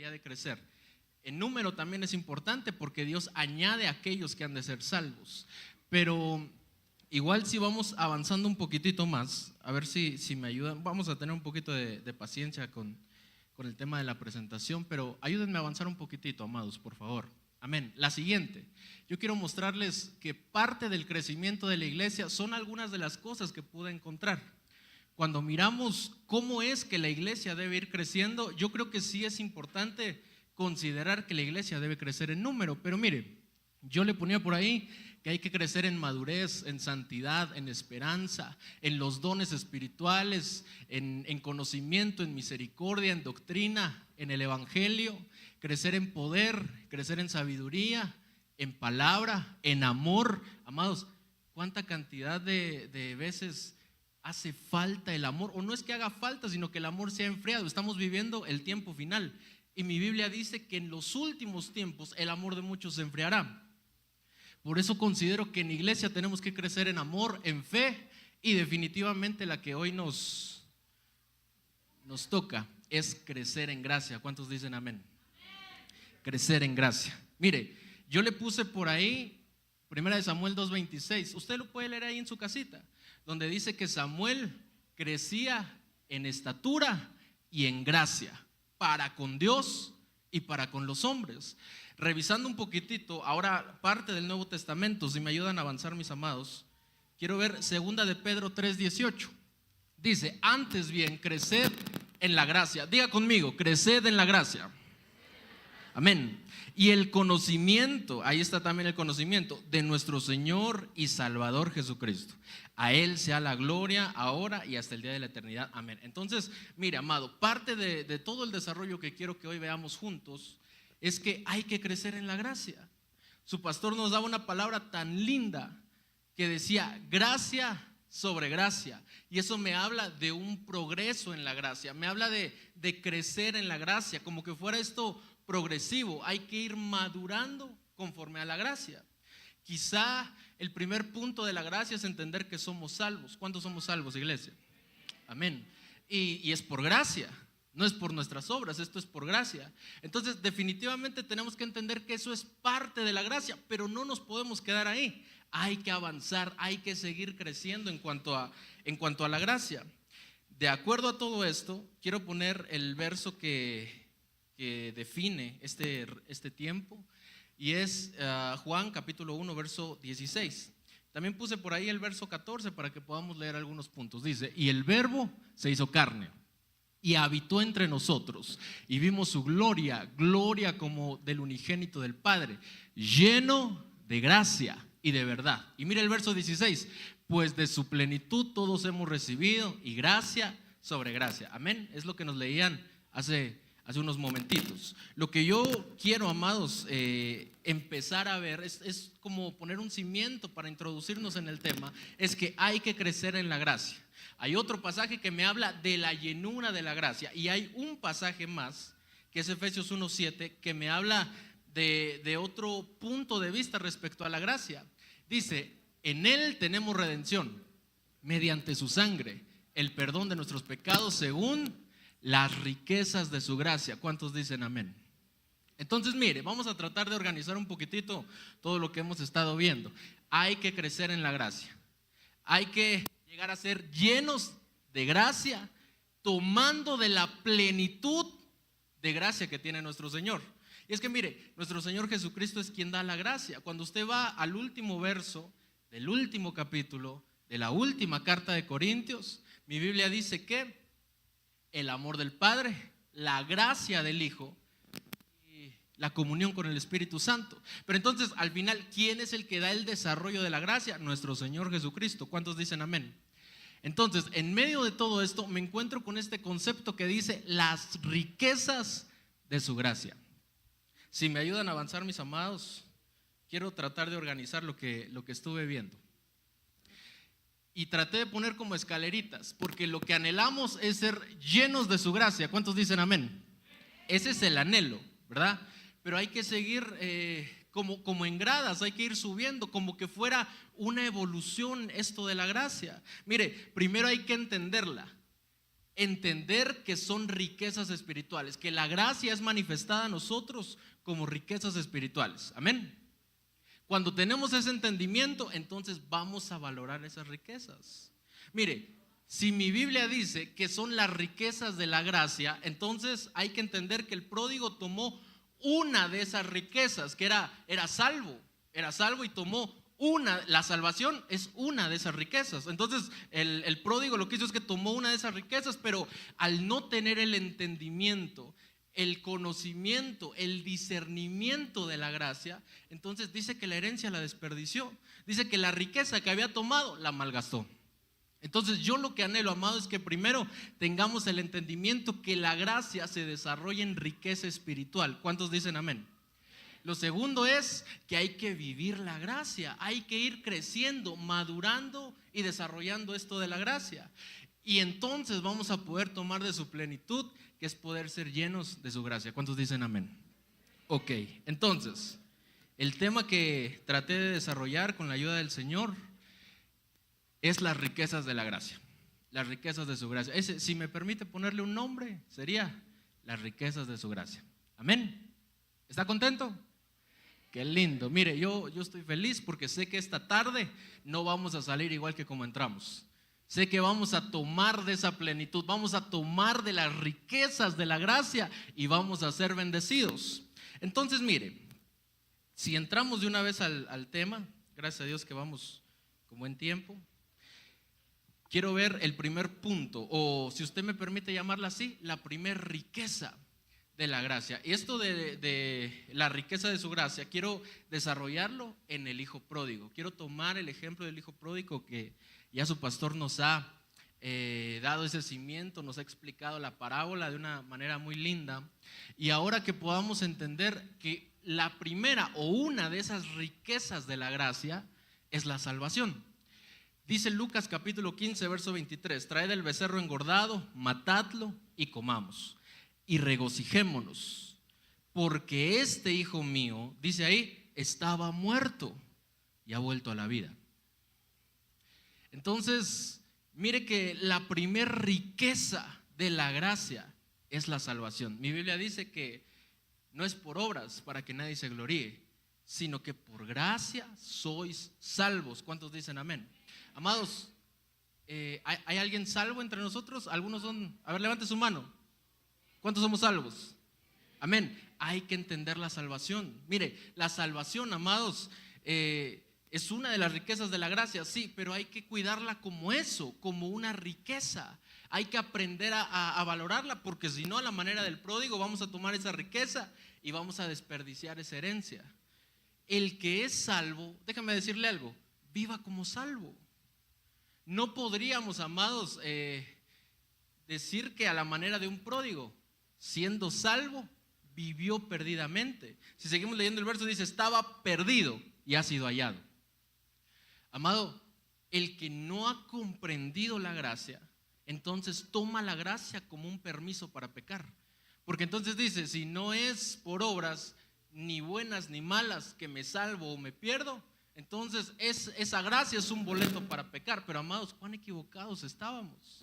debería de crecer. En número también es importante porque Dios añade a aquellos que han de ser salvos. Pero igual si vamos avanzando un poquitito más, a ver si me ayudan. Vamos a tener un poquito de paciencia con el tema de la presentación, pero ayúdenme a avanzar un poquitito, amados, por favor. Amén. La siguiente, yo quiero mostrarles que parte del crecimiento de la iglesia son algunas de las cosas que pude encontrar. Cuando miramos cómo es que la iglesia debe ir creciendo, yo creo que sí es importante considerar que la iglesia debe crecer en número, pero mire, yo le ponía por ahí que hay que crecer en madurez, en santidad, en esperanza, en los dones espirituales, en conocimiento, en misericordia, en doctrina, en el evangelio, crecer en poder, crecer en sabiduría, en palabra, en amor. Amados, ¿cuánta cantidad de veces hace falta el amor? O no es que haga falta, sino que el amor se ha enfriado. Estamos viviendo el tiempo final y mi Biblia dice que en los últimos tiempos el amor de muchos se enfriará. Por eso considero que en iglesia tenemos que crecer en amor, en fe, y definitivamente la que hoy nos toca es crecer en gracia. ¿Cuántos dicen amén? Crecer en gracia. Mire, yo le puse por ahí 1 Samuel 2:26. Usted lo puede leer ahí en su casita, donde dice que Samuel crecía en estatura y en gracia para con Dios y para con los hombres. Revisando un poquitito, ahora parte del Nuevo Testamento, si me ayudan a avanzar, mis amados, quiero ver 2 de Pedro 3:18. Dice, antes bien, creced en la gracia. Diga conmigo, creced en la gracia. Amén. Y el conocimiento, ahí está también el conocimiento de nuestro Señor y Salvador Jesucristo. A Él sea la gloria ahora y hasta el día de la eternidad. Amén. Entonces, mire, amado, parte de todo el desarrollo que quiero que hoy veamos juntos es que hay que crecer en la gracia. Su pastor nos daba una palabra tan linda que decía gracia sobre gracia, y eso me habla de un progreso en la gracia, me habla de crecer en la gracia, como que fuera esto progresivo. Hay que ir madurando conforme a la gracia. Quizá el primer punto de la gracia es entender que somos salvos. ¿Cuántos somos salvos, iglesia? Amén. Y es por gracia. No es por nuestras obras, esto es por gracia. Entonces definitivamente tenemos que entender que eso es parte de la gracia, pero no nos podemos quedar ahí. Hay que avanzar, hay que seguir creciendo en cuanto a la gracia. De acuerdo a todo esto, quiero poner el verso que define este tiempo, y es Juan capítulo 1 verso 16. También puse por ahí el verso 14 para que podamos leer algunos puntos. Dice, y el verbo se hizo carne y habitó entre nosotros, y vimos su gloria, gloria como del unigénito del Padre, lleno de gracia y de verdad. Y mira el verso 16, pues de su plenitud todos hemos recibido, y gracia sobre gracia. Amén, es lo que nos leían hace unos momentitos. Lo que yo quiero, amados, empezar a ver es como poner un cimiento para introducirnos en el tema, es que hay que crecer en la gracia. Hay otro pasaje que me habla de la llenura de la gracia, y hay un pasaje más, que es Efesios 1:7, que me habla de otro punto de vista respecto a la gracia. Dice, en Él tenemos redención, mediante su sangre, el perdón de nuestros pecados según las riquezas de su gracia. ¿Cuántos dicen amén? Entonces, mire, vamos a tratar de organizar un poquitito todo lo que hemos estado viendo. Hay que crecer en la gracia. Hay que llegar a ser llenos de gracia, tomando de la plenitud de gracia que tiene nuestro Señor. Y es que mire, nuestro Señor Jesucristo es quien da la gracia. Cuando usted va al último verso del último capítulo de la última carta de Corintios, mi Biblia dice que el amor del Padre, la gracia del Hijo y la comunión con el Espíritu Santo. Pero entonces, al final, ¿quién es el que da el desarrollo de la gracia? Nuestro Señor Jesucristo. ¿Cuántos dicen amén? Entonces, en medio de todo esto, me encuentro con este concepto que dice las riquezas de su gracia. Si me ayudan a avanzar, mis amados, quiero tratar de organizar lo que estuve viendo. Y traté de poner como escaleritas, porque lo que anhelamos es ser llenos de su gracia. ¿Cuántos dicen amén? Ese es el anhelo, ¿verdad? Pero hay que seguir como en gradas, hay que ir subiendo, como que fuera una evolución esto de la gracia. Mire, primero hay que entenderla. entender que son riquezas espirituales, que la gracia es manifestada a nosotros como riquezas espirituales. Amén. Cuando tenemos ese entendimiento, entonces vamos a valorar esas riquezas. Mire, si mi Biblia dice que son las riquezas de la gracia, entonces hay que entender que el pródigo tomó una de esas riquezas, que era salvo y tomó la salvación es una de esas riquezas. Entonces el pródigo lo que hizo es que tomó una de esas riquezas, pero al no tener el entendimiento, el conocimiento, el discernimiento de la gracia, entonces dice que la herencia la desperdició, dice que la riqueza que había tomado la malgastó. Entonces yo lo que anhelo, amado, es que primero tengamos el entendimiento que la gracia se desarrolla en riqueza espiritual. ¿Cuántos dicen amén? Lo segundo es que hay que vivir la gracia, hay que ir creciendo, madurando y desarrollando esto de la gracia. Y entonces vamos a poder tomar de su plenitud, que es poder ser llenos de su gracia. ¿Cuántos dicen amén? Ok, entonces, el tema que traté de desarrollar con la ayuda del Señor es las riquezas de la gracia, las riquezas de su gracia. Si me permite ponerle un nombre, sería las riquezas de su gracia. Amén. ¿Está contento? Qué lindo. Mire, yo estoy feliz porque sé que esta tarde no vamos a salir igual que como entramos. Sé que vamos a tomar de esa plenitud, vamos a tomar de las riquezas de la gracia y vamos a ser bendecidos. Entonces, mire, si entramos de una vez al tema, gracias a Dios que vamos con buen tiempo. Quiero ver el primer punto, o si usted me permite llamarla así, la primer riqueza de la gracia. Y esto de la riqueza de su gracia, quiero desarrollarlo en el hijo pródigo. Quiero tomar el ejemplo del hijo pródigo que ya su pastor nos ha dado ese cimiento, nos ha explicado la parábola de una manera muy linda. Y ahora que podamos entender que la primera o una de esas riquezas de la gracia es la salvación. Dice Lucas capítulo 15, verso 23, traed el becerro engordado, matadlo y comamos. Y regocijémonos, porque este hijo mío, dice ahí, estaba muerto y ha vuelto a la vida. Entonces, mire que la primer riqueza de la gracia es la salvación. Mi Biblia dice que no es por obras para que nadie se gloríe, sino que por gracia sois salvos. ¿Cuántos dicen amén? Amados, ¿hay alguien salvo entre nosotros? Algunos son, a ver, levante su mano. ¿Cuántos somos salvos? Amén. Hay que entender la salvación. Mire, la salvación, amados, es una de las riquezas de la gracia, sí, pero hay que cuidarla como eso, como una riqueza. Hay que aprender a valorarla, porque si no, a la manera del pródigo, vamos a tomar esa riqueza y vamos a desperdiciar esa herencia. El que es salvo, déjame decirle algo, viva como salvo. No podríamos, amados, decir que a la manera de un pródigo, siendo salvo, vivió perdidamente. Si seguimos leyendo el verso, dice, estaba perdido y ha sido hallado. Amado, el que no ha comprendido la gracia, entonces toma la gracia como un permiso para pecar. Porque entonces dice, si no es por obras, ni buenas ni malas, que me salvo o me pierdo, entonces esa gracia es un boleto para pecar. Pero amados, cuán equivocados estábamos.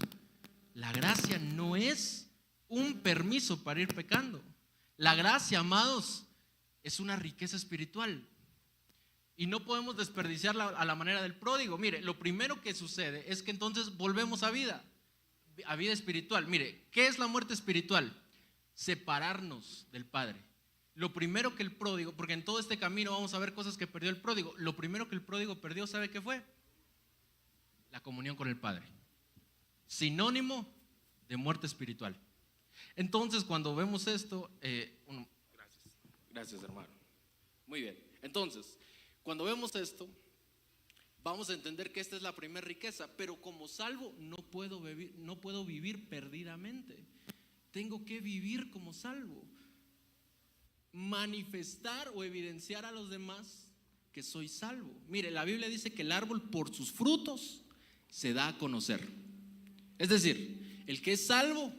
La gracia no es un permiso para ir pecando. La gracia, amados, es una riqueza espiritual y no podemos desperdiciarla a la manera del pródigo. Mire, lo primero que sucede es que entonces volvemos a vida espiritual. Mire, ¿qué es la muerte espiritual? Separarnos del Padre. Lo primero que el pródigo, porque en todo este camino vamos a ver cosas que perdió el pródigo. Lo primero que el pródigo perdió, ¿sabe qué fue? La comunión con el Padre. Sinónimo de muerte espiritual. Entonces, cuando vemos esto, gracias hermano. Muy bien. Entonces, cuando vemos esto, vamos a entender que esta es la primera riqueza. Pero como salvo no puedo vivir perdidamente. Tengo que vivir como salvo. Manifestar o evidenciar a los demás que soy salvo. Mire, la Biblia dice que el árbol por sus frutos se da a conocer. Es decir, el que es salvo,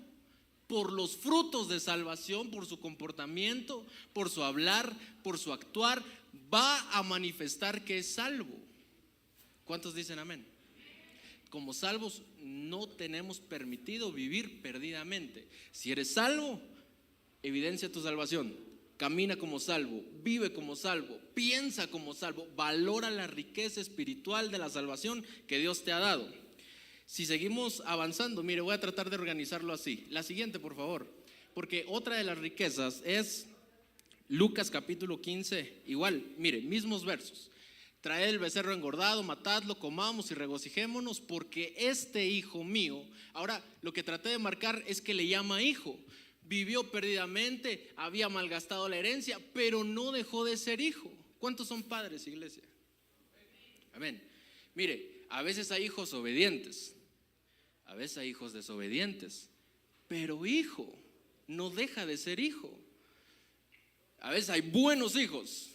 por los frutos de salvación, por su comportamiento, por su hablar, por su actuar, va a manifestar que es salvo. ¿Cuántos dicen amén? como salvos no tenemos permitido vivir perdidamente. Si eres salvo, evidencia tu salvación, camina como salvo, vive como salvo, piensa como salvo, valora la riqueza espiritual de la salvación que Dios te ha dado. Si seguimos avanzando, mire, voy a tratar de organizarlo así. La siguiente, por favor, porque otra de las riquezas es Lucas capítulo 15, igual, mire, mismos versos. Traed el becerro engordado, matadlo, comamos y regocijémonos, porque este hijo mío, ahora lo que traté de marcar es que le llama hijo, vivió perdidamente, había malgastado la herencia, pero no dejó de ser hijo. ¿Cuántos son padres, iglesia? Amén. Mire, a veces hay hijos obedientes, a veces hay hijos desobedientes, pero hijo no deja de ser hijo. A veces hay buenos hijos,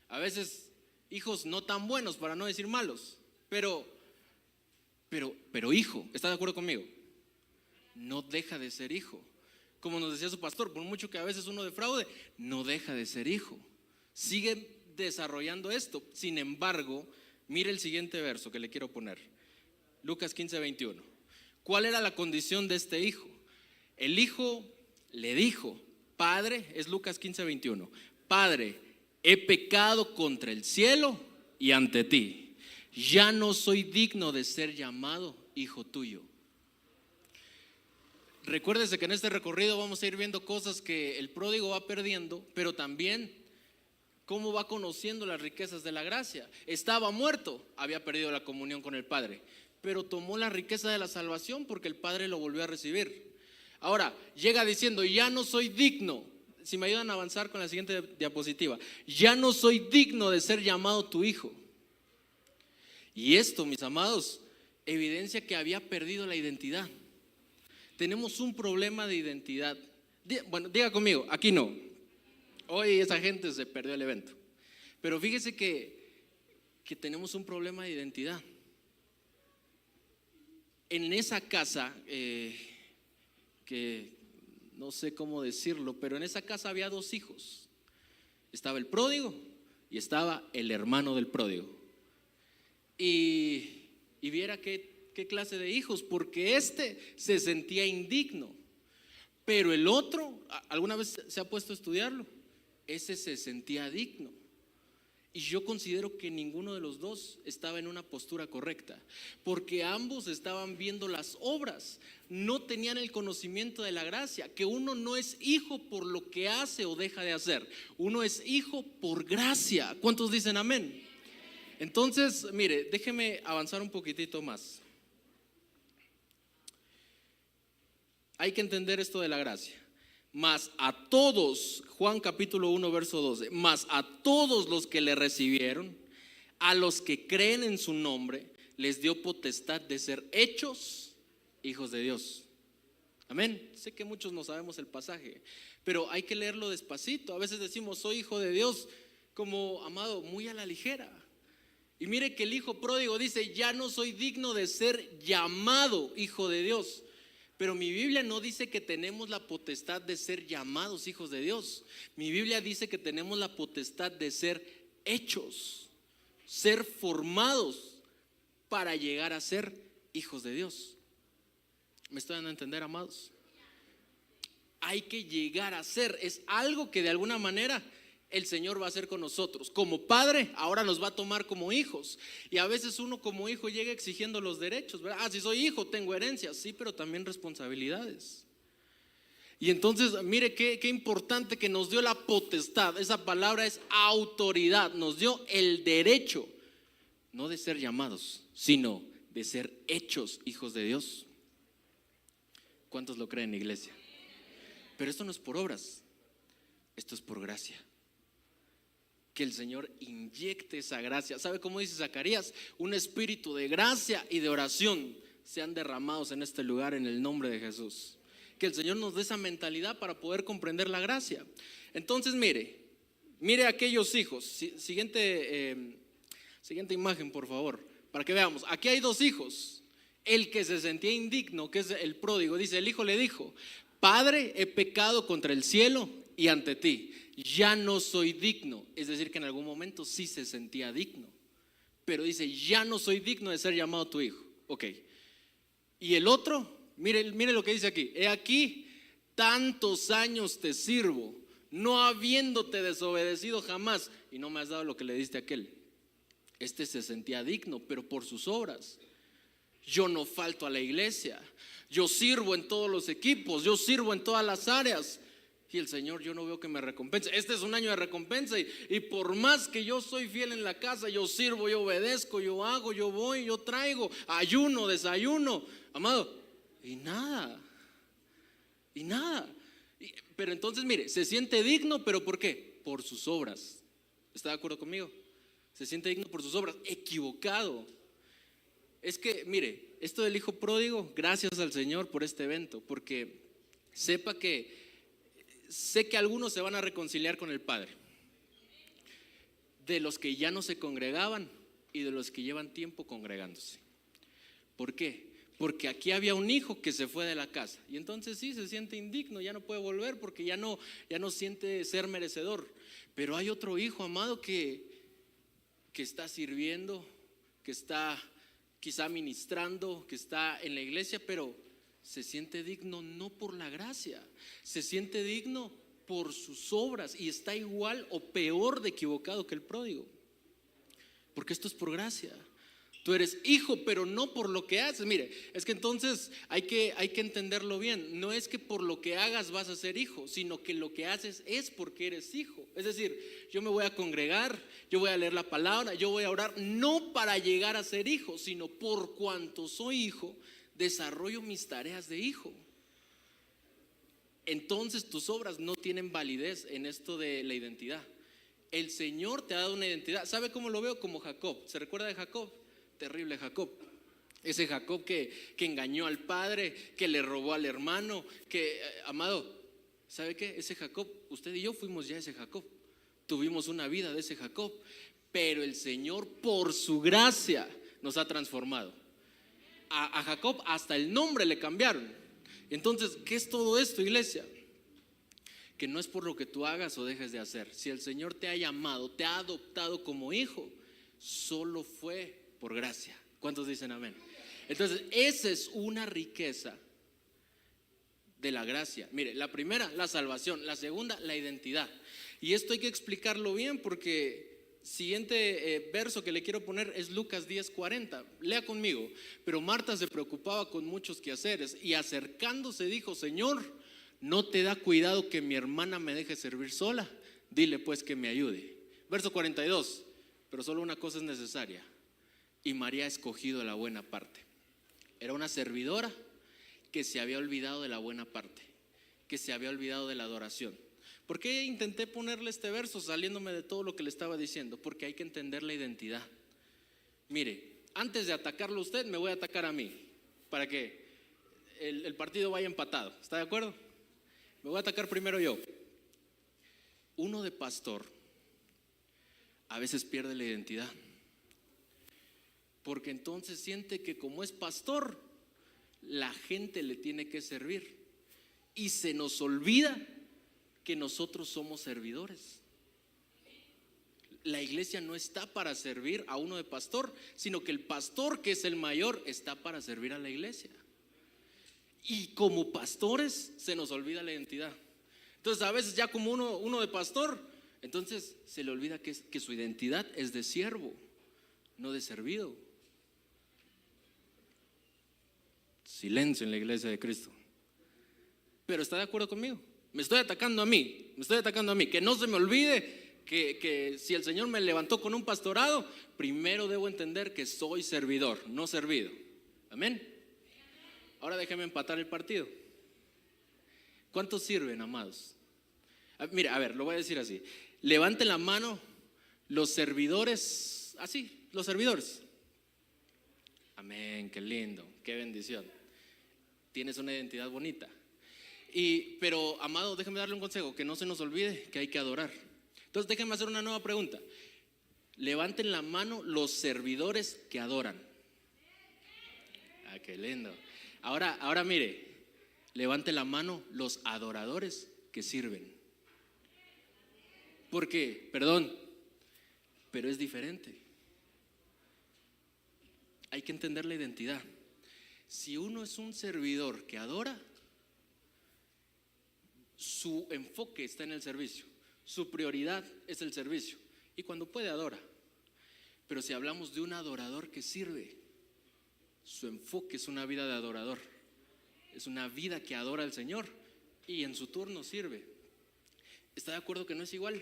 a veces hijos no tan buenos, para no decir malos, pero hijo, ¿está de acuerdo conmigo? No deja de ser hijo. Como nos decía su pastor, por mucho que a veces uno defraude, no deja de ser hijo. Sigue desarrollando esto. Sin embargo, mire el siguiente verso que le quiero poner. Lucas 15, 21. ¿Cuál era la condición de este hijo? El hijo le dijo, Padre, es Lucas 15, 21. Padre, he pecado contra el cielo y ante ti. Ya no soy digno de ser llamado hijo tuyo. Recuérdese que en este recorrido vamos a ir viendo cosas que el pródigo va perdiendo, pero también cómo va conociendo las riquezas de la gracia. Estaba muerto, había perdido la comunión con el Padre, pero tomó la riqueza de la salvación porque el Padre lo volvió a recibir. Ahora, llega diciendo, ya no soy digno. Si me ayudan a avanzar con la siguiente diapositiva. Ya no soy digno de ser llamado tu hijo. Y esto, mis amados, evidencia que había perdido la identidad. Tenemos un problema de identidad. Bueno, diga conmigo, aquí no. Hoy esa gente se perdió el evento. Pero fíjese que tenemos un problema de identidad. En esa casa, que no sé cómo decirlo, pero en esa casa había dos hijos. Estaba el pródigo y estaba el hermano del pródigo. Y viera qué clase de hijos, porque este se sentía indigno, pero el otro, ¿alguna vez se ha puesto a estudiarlo? Ese se sentía digno. Y yo considero que ninguno de los dos estaba en una postura correcta, porque ambos estaban viendo las obras, no tenían el conocimiento de la gracia, que uno no es hijo por lo que hace o deja de hacer, uno es hijo por gracia. ¿Cuántos dicen amén? Entonces, mire, déjeme avanzar un poquitito más. Hay que entender esto de la gracia. Mas a todos, Juan capítulo 1 verso 12, mas a todos los que le recibieron, a los que creen en su nombre, les dio potestad de ser hechos hijos de Dios. Amén. Sé que muchos no sabemos el pasaje, pero hay que leerlo despacito. A veces decimos soy hijo de Dios, como amado, muy a la ligera. Y mire que el hijo pródigo dice, ya no soy digno de ser llamado hijo de Dios. Pero mi Biblia no dice que tenemos la potestad de ser llamados hijos de Dios. Mi Biblia dice que tenemos la potestad de ser hechos, ser formados para llegar a ser hijos de Dios. ¿Me estoy dando a entender, amados? Hay que llegar a ser, es algo que de alguna manera el Señor va a hacer con nosotros. Como padre, ahora nos va a tomar como hijos. Y a veces uno como hijo llega exigiendo los derechos, ¿verdad? Ah, si soy hijo tengo herencias, sí, pero también responsabilidades. Y entonces, mire qué importante que nos dio la potestad. Esa palabra es autoridad. Nos dio el derecho, no de ser llamados, sino de ser hechos hijos de Dios. ¿Cuántos lo creen, iglesia? Pero esto no es por obras, esto es por gracia. Que el Señor inyecte esa gracia. ¿Sabe cómo dice Zacarías? Un espíritu de gracia y de oración sean derramados en este lugar en el nombre de Jesús. Que el Señor nos dé esa mentalidad para poder comprender la gracia. Entonces mire aquellos hijos. Siguiente imagen, por favor, para que veamos. Aquí hay dos hijos. El que se sentía indigno, que es el pródigo, dice, el hijo le dijo, Padre, he pecado contra el cielo y ante ti, ya no soy digno. Es decir, que en algún momento sí se sentía digno, pero dice, ya no soy digno de ser llamado tu hijo. Ok, Y el otro, mire lo que dice aquí: he aquí, tantos años te sirvo, no habiéndote desobedecido jamás, y no me has dado lo que le diste a aquel. Este se sentía digno, pero por sus obras. Yo no falto a la iglesia, yo sirvo en todos los equipos, yo sirvo en todas las áreas, y el Señor yo no veo que me recompense. Este es un año de recompensa, y por más que yo soy fiel en la casa, yo sirvo, yo obedezco, yo hago, yo voy, yo traigo, ayuno, desayuno, amado, y nada. Pero entonces mire, se siente digno, pero ¿por qué? Por sus obras. ¿Está de acuerdo conmigo? Se siente digno por sus obras. Equivocado. Es que mire, esto del hijo pródigo, gracias al Señor por este evento, porque sé que algunos se van a reconciliar con el Padre, de los que ya no se congregaban y de los que llevan tiempo congregándose. ¿Por qué? Porque aquí había un hijo que se fue de la casa, y entonces sí, se siente indigno, ya no puede volver porque ya no siente ser merecedor. Pero hay otro hijo, amado, que está sirviendo, que está quizá ministrando, que está en la iglesia, pero se siente digno no por la gracia, se siente digno por sus obras, y está igual o peor de equivocado que el pródigo, porque esto es por gracia. Tú eres hijo, pero no por lo que haces. Mire, es que entonces hay que entenderlo bien. No es que por lo que hagas vas a ser hijo, sino que lo que haces es porque eres hijo. Es decir, yo me voy a congregar, yo voy a leer la palabra, yo voy a orar, no para llegar a ser hijo, sino por cuanto soy hijo, desarrollo mis tareas de hijo. Entonces tus obras no tienen validez en esto de la identidad. El Señor te ha dado una identidad. ¿Sabe cómo lo veo? Como Jacob. ¿Se recuerda de Jacob? Terrible Jacob. Ese Jacob que engañó al padre, que le robó al hermano, amado, ¿sabe qué? Ese Jacob, usted y yo fuimos ya ese Jacob. Tuvimos una vida de ese Jacob, pero el Señor por su gracia nos ha transformado. A Jacob hasta el nombre le cambiaron. Entonces, ¿qué es todo esto, iglesia? Que no es por lo que tú hagas o dejes de hacer. Si el Señor te ha llamado, te ha adoptado como hijo, solo fue por gracia. ¿Cuántos dicen amén? Entonces, esa es una riqueza de la gracia. Mire, la primera, la salvación. La segunda, la identidad. Y esto hay que explicarlo bien, porque siguiente verso que le quiero poner es Lucas 10:40. Lea conmigo. Pero Marta se preocupaba con muchos quehaceres, y acercándose dijo: Señor, ¿no te da cuidado que mi hermana me deje servir sola? Dile pues que me ayude. Verso 42. Pero solo una cosa es necesaria, y María ha escogido la buena parte. Era una servidora que se había olvidado de la buena parte, que se había olvidado de la adoración. ¿Por qué intenté ponerle este verso saliéndome de todo lo que le estaba diciendo? Porque hay que entender la identidad. Mire, antes de atacarlo a usted, me voy a atacar a mí, para que el partido vaya empatado. ¿Está de acuerdo? Me voy a atacar primero yo. Uno de pastor a veces pierde la identidad, porque entonces siente que como es pastor, la gente le tiene que servir, y se nos olvida que nosotros somos servidores. La iglesia no está para servir a uno de pastor, sino que el pastor, que es el mayor, está para servir a la iglesia. Y como pastores se nos olvida la identidad. Entonces a veces ya como uno de pastor, entonces se le olvida que su identidad es de siervo, no de servido. Silencio en la iglesia de Cristo. Pero ¿está de acuerdo conmigo? Me estoy atacando a mí. Que no se me olvide que si el Señor me levantó con un pastorado, primero debo entender que soy servidor, no servido. Amén. Ahora déjeme empatar el partido. ¿Cuántos sirven, amados? Mira, a ver, lo voy a decir así. Levanten la mano los servidores, así, los servidores. Amén, qué lindo, qué bendición. Tienes una identidad bonita. Pero, amado, déjeme darle un consejo, que no se nos olvide que hay que adorar. Entonces déjenme hacer una nueva pregunta. Levanten la mano los servidores que adoran. Ah, qué lindo. Ahora mire, levante la mano los adoradores que sirven. Porque, perdón, pero es diferente. Hay que entender la identidad. Si uno es un servidor que adora, su enfoque está en el servicio, su prioridad es el servicio, y cuando puede adora. Pero si hablamos de un adorador que sirve, su enfoque es una vida de adorador, es una vida que adora al Señor y en su turno sirve. ¿Está de acuerdo que no es igual?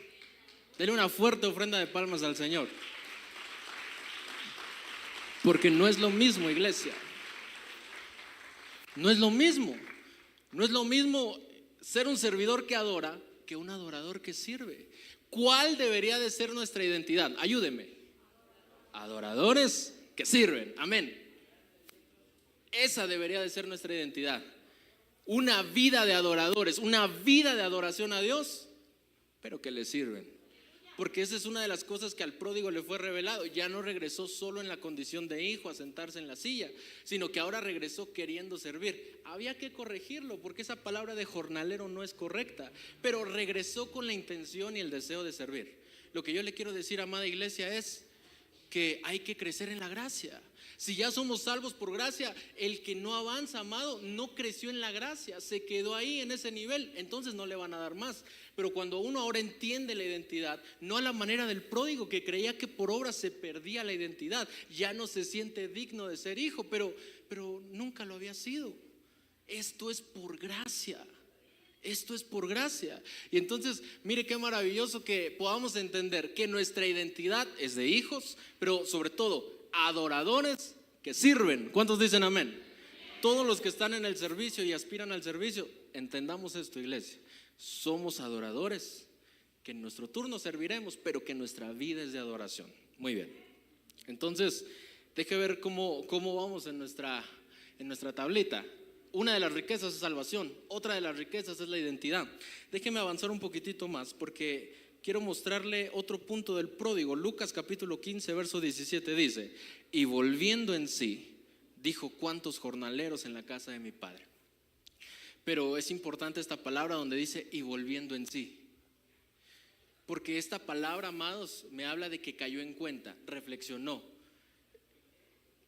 Denle una fuerte ofrenda de palmas al Señor, porque no es lo mismo, iglesia. No es lo mismo. No es lo mismo ser un servidor que adora que un adorador que sirve. ¿Cuál debería de ser nuestra identidad? Ayúdeme. Adoradores que sirven. Amén. Esa debería de ser nuestra identidad. Una vida de adoradores, una vida de adoración a Dios, pero que le sirven. Porque esa es una de las cosas que al pródigo le fue revelado. Ya no regresó solo en la condición de hijo a sentarse en la silla, sino que ahora regresó queriendo servir. Había que corregirlo porque esa palabra de jornalero no es correcta, pero regresó con la intención y el deseo de servir. Lo que yo le quiero decir, amada iglesia, es que hay que crecer en la gracia. Si ya somos salvos por gracia, el que no avanza, amado, no creció en la gracia, se quedó ahí en ese nivel, entonces no le van a dar más. Pero cuando uno ahora entiende la identidad, no a la manera del pródigo que creía que por obra se perdía la identidad, ya no se siente digno de ser hijo, pero nunca lo había sido. Esto es por gracia. Esto es por gracia. Y entonces, mire qué maravilloso que podamos entender que nuestra identidad es de hijos, pero sobre todo adoradores que sirven. ¿Cuántos dicen amén? Todos los que están en el servicio y aspiran al servicio, entendamos esto, iglesia. Somos adoradores que en nuestro turno serviremos, pero que nuestra vida es de adoración. Muy bien. Entonces, deje ver cómo vamos en nuestra tablita. Una de las riquezas es salvación, otra de las riquezas es la identidad. Déjeme avanzar un poquitito más porque quiero mostrarle otro punto del pródigo. Lucas capítulo 15, verso 17 dice: y volviendo en sí, dijo: ¿cuántos jornaleros en la casa de mi padre? Pero es importante esta palabra donde dice y volviendo en sí, porque esta palabra, amados, me habla de que cayó en cuenta, reflexionó.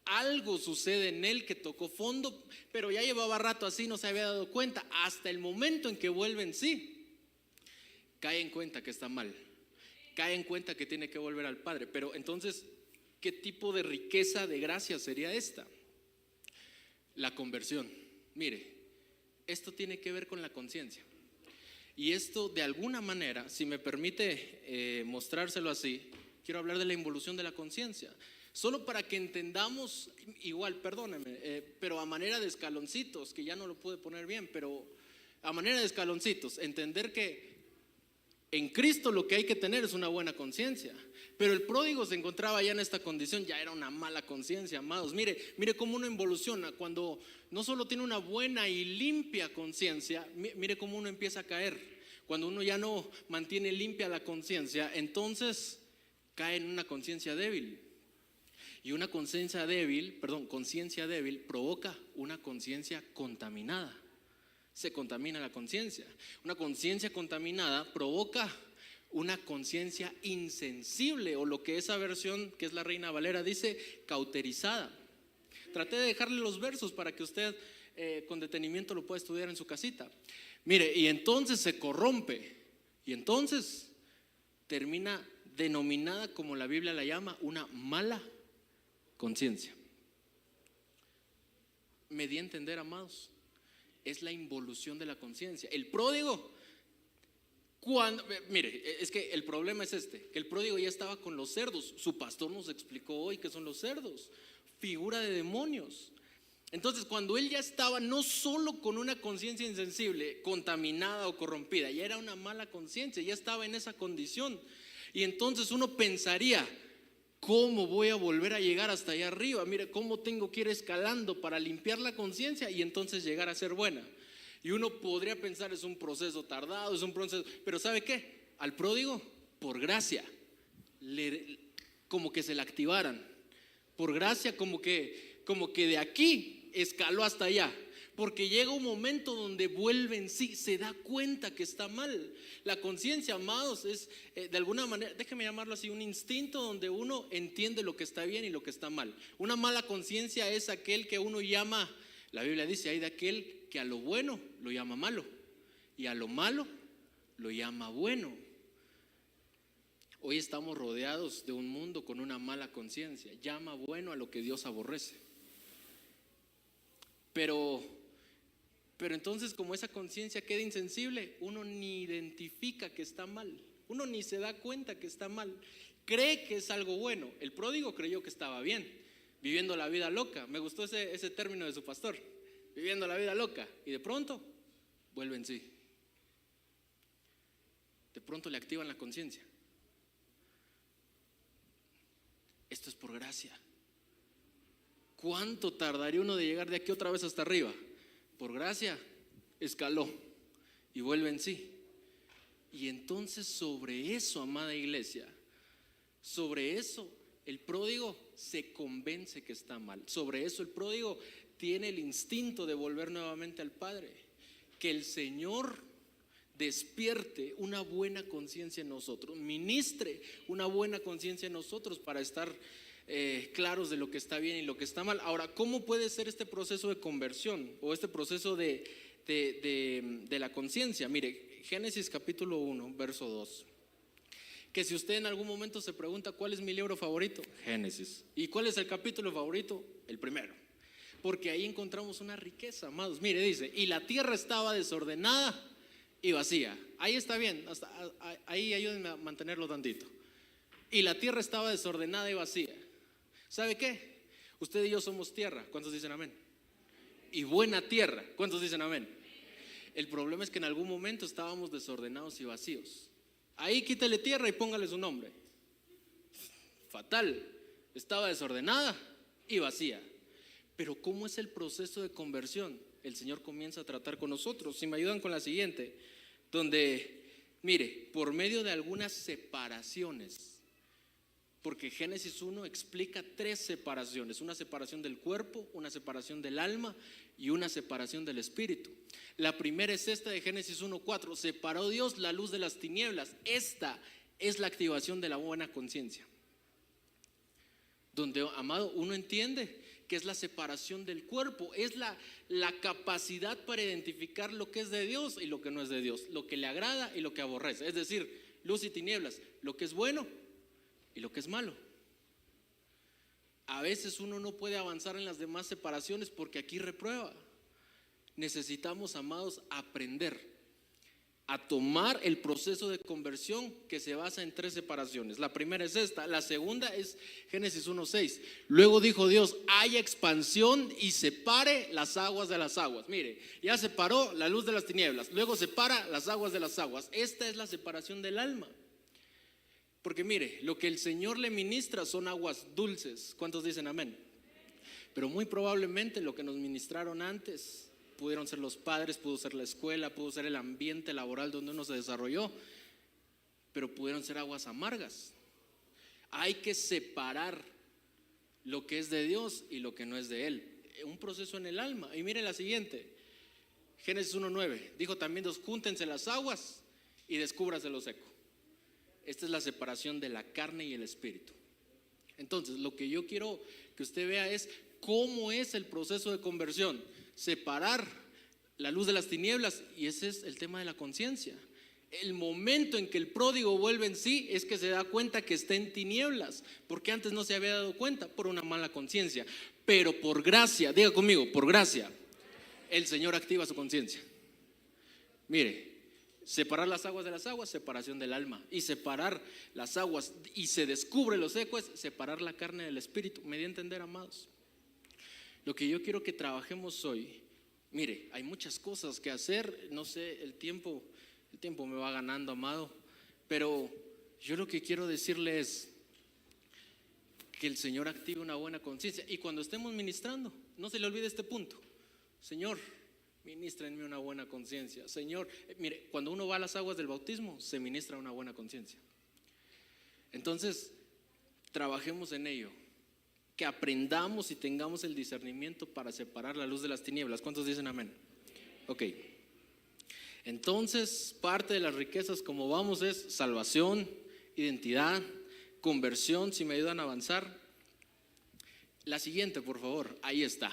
Algo sucede en él que tocó fondo, pero ya llevaba rato así, no se había dado cuenta. Hasta el momento en que vuelve en sí, cae en cuenta que está mal, cae en cuenta que tiene que volver al Padre. Pero entonces, ¿qué tipo de riqueza de gracia sería esta? La conversión. Mire, esto tiene que ver con la conciencia. Y esto, de alguna manera, si me permite mostrárselo así, quiero hablar de la involución de la conciencia. Solo para que entendamos, igual, perdónenme, pero a manera de escaloncitos, que ya no lo pude poner bien, pero a manera de escaloncitos, entender que en Cristo lo que hay que tener es una buena conciencia. Pero el pródigo se encontraba ya en esta condición, ya era una mala conciencia, amados. Mire cómo uno involuciona cuando no solo tiene una buena y limpia conciencia, mire cómo uno empieza a caer. Cuando uno ya no mantiene limpia la conciencia, entonces cae en una conciencia débil. Y una conciencia débil provoca una conciencia contaminada. Se contamina la conciencia. Una conciencia contaminada provoca una conciencia insensible, o lo que esa versión, que es la Reina Valera, dice cauterizada. Traté de dejarle los versos para que usted con detenimiento lo pueda estudiar en su casita. Mire, y entonces se corrompe, y entonces termina denominada, como la Biblia la llama, una mala conciencia. Me di a entender, amados. Es la involución de la conciencia. El pródigo, mire, es que el problema es que el pródigo ya estaba con los cerdos. Su pastor nos explicó hoy que son los cerdos, figura de demonios. Entonces, cuando él ya estaba no solo con una conciencia insensible, contaminada o corrompida, ya era una mala conciencia, ya estaba en esa condición. Y entonces uno pensaría: ¿cómo voy a volver a llegar hasta allá arriba? Mire, ¿cómo tengo que ir escalando para limpiar la conciencia y entonces llegar a ser buena? Y uno podría pensar, es un proceso tardado, es un proceso, pero ¿sabe qué? Al pródigo, por gracia, como que se le activaran. Por gracia, como que de aquí escaló hasta allá. Porque llega un momento donde vuelve en sí, se da cuenta que está mal. La conciencia, amados, es de alguna manera, déjeme llamarlo así, un instinto donde uno entiende lo que está bien y lo que está mal. Una mala conciencia es aquel que uno llama, la Biblia dice, hay de aquel que a lo bueno lo llama malo y a lo malo lo llama bueno. Hoy estamos rodeados de un mundo con una mala conciencia. Llama bueno a lo que Dios aborrece. Pero entonces, como esa conciencia queda insensible, uno ni identifica que está mal. Uno ni se da cuenta que está mal. Cree que es algo bueno. El pródigo creyó que estaba bien, viviendo la vida loca. Me gustó ese término de su pastor, viviendo la vida loca. Y de pronto vuelve en sí. De pronto le activan la conciencia. Esto es por gracia. ¿Cuánto tardaría uno de llegar de aquí otra vez hasta arriba? Por gracia, escaló y vuelve en sí. Y entonces sobre eso, amada iglesia, sobre eso el pródigo se convence que está mal. Sobre eso el pródigo tiene el instinto de volver nuevamente al Padre. Que el Señor despierte una buena conciencia en nosotros, ministre una buena conciencia en nosotros para estar claros de lo que está bien y lo que está mal. Ahora, ¿cómo puede ser este proceso de conversión o este proceso de la conciencia? Mire, Génesis capítulo 1, verso 2. Que si usted en algún momento se pregunta cuál es mi libro favorito, Génesis. ¿Y cuál es el capítulo favorito? El primero. Porque ahí encontramos una riqueza, amados. Mire, dice, y la tierra estaba desordenada y vacía. Ahí está bien, ahí ayúdenme a mantenerlo tantito. Y la tierra estaba desordenada y vacía. ¿Sabe qué? Usted y yo somos tierra. ¿Cuántos dicen amén? Y buena tierra. ¿Cuántos dicen amén? El problema es que en algún momento estábamos desordenados y vacíos. Ahí quítale tierra y póngale su nombre. Fatal. Estaba desordenada y vacía. Pero ¿cómo es el proceso de conversión? El Señor comienza a tratar con nosotros. Si me ayudan con la siguiente, donde, mire, por medio de algunas separaciones, porque Génesis 1 explica 3 separaciones: una separación del cuerpo, una separación del alma y una separación del espíritu. La primera es esta de Génesis 1:4: separó Dios la luz de las tinieblas. Esta es la activación de la buena conciencia, donde, amado, uno entiende que es la separación del cuerpo, es la capacidad para identificar lo que es de Dios y lo que no es de Dios, lo que le agrada y lo que aborrece, es decir, luz y tinieblas, lo que es bueno y lo que es malo. A veces uno no puede avanzar en las demás separaciones porque aquí reprueba. Necesitamos, amados, aprender a tomar el proceso de conversión que se basa en 3 separaciones. La primera es esta. La segunda es Génesis 1:6. Luego dijo Dios: haya expansión y separe las aguas de las aguas. Mire, ya separó la luz de las tinieblas, luego separa las aguas de las aguas. Esta es la separación del alma. Porque mire, lo que el Señor le ministra son aguas dulces. ¿Cuántos dicen amén? Pero muy probablemente lo que nos ministraron antes pudieron ser los padres, pudo ser la escuela, pudo ser el ambiente laboral donde uno se desarrolló, pero pudieron ser aguas amargas. Hay que separar lo que es de Dios y lo que no es de Él. Un proceso en el alma. Y mire la siguiente, Génesis 1:9. Dijo también Dios: júntense las aguas y descúbrase lo seco. Esta es la separación de la carne y el espíritu. Entonces, lo que yo quiero que usted vea es cómo es el proceso de conversión. Separar la luz de las tinieblas, y ese es el tema de la conciencia. El momento en que el pródigo vuelve en sí es que se da cuenta que está en tinieblas, porque antes no se había dado cuenta por una mala conciencia. Pero por gracia, diga conmigo, por gracia, el Señor activa su conciencia. Mire, separar las aguas de las aguas, separación del alma. Y separar las aguas y se descubre lo seco es separar la carne del espíritu. ¿Me di a entender, amados? Lo que yo quiero que trabajemos hoy, mire, hay muchas cosas que hacer. No sé, el tiempo me va ganando, amado, pero yo lo que quiero decirle es que el Señor active una buena conciencia. Y cuando estemos ministrando, no se le olvide este punto: Señor, ministra en mí una buena conciencia. Señor, mire, cuando uno va a las aguas del bautismo, se ministra una buena conciencia. Entonces, trabajemos en ello. que aprendamos y tengamos el discernimiento para separar la luz de las tinieblas. ¿Cuántos dicen amén? Ok. Entonces, parte de las riquezas, como vamos, es salvación, identidad, conversión, si me ayudan a avanzar. La siguiente, por favor, ahí está.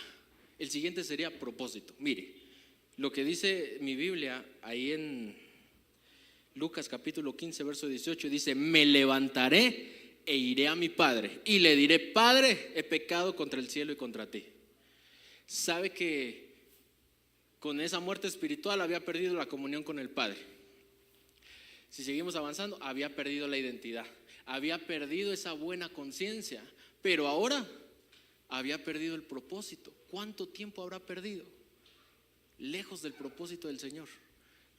El siguiente sería propósito. Mire, lo que dice mi Biblia ahí en Lucas capítulo 15, verso 18, dice: me levantaré e iré a mi padre y le diré: Padre, he pecado contra el cielo y contra ti. ¿Sabe que con esa muerte espiritual había perdido la comunión con el Padre? Si seguimos avanzando, había perdido la identidad, había perdido esa buena conciencia, pero ahora había perdido el propósito. ¿Cuánto tiempo habrá perdido? Lejos del propósito del Señor.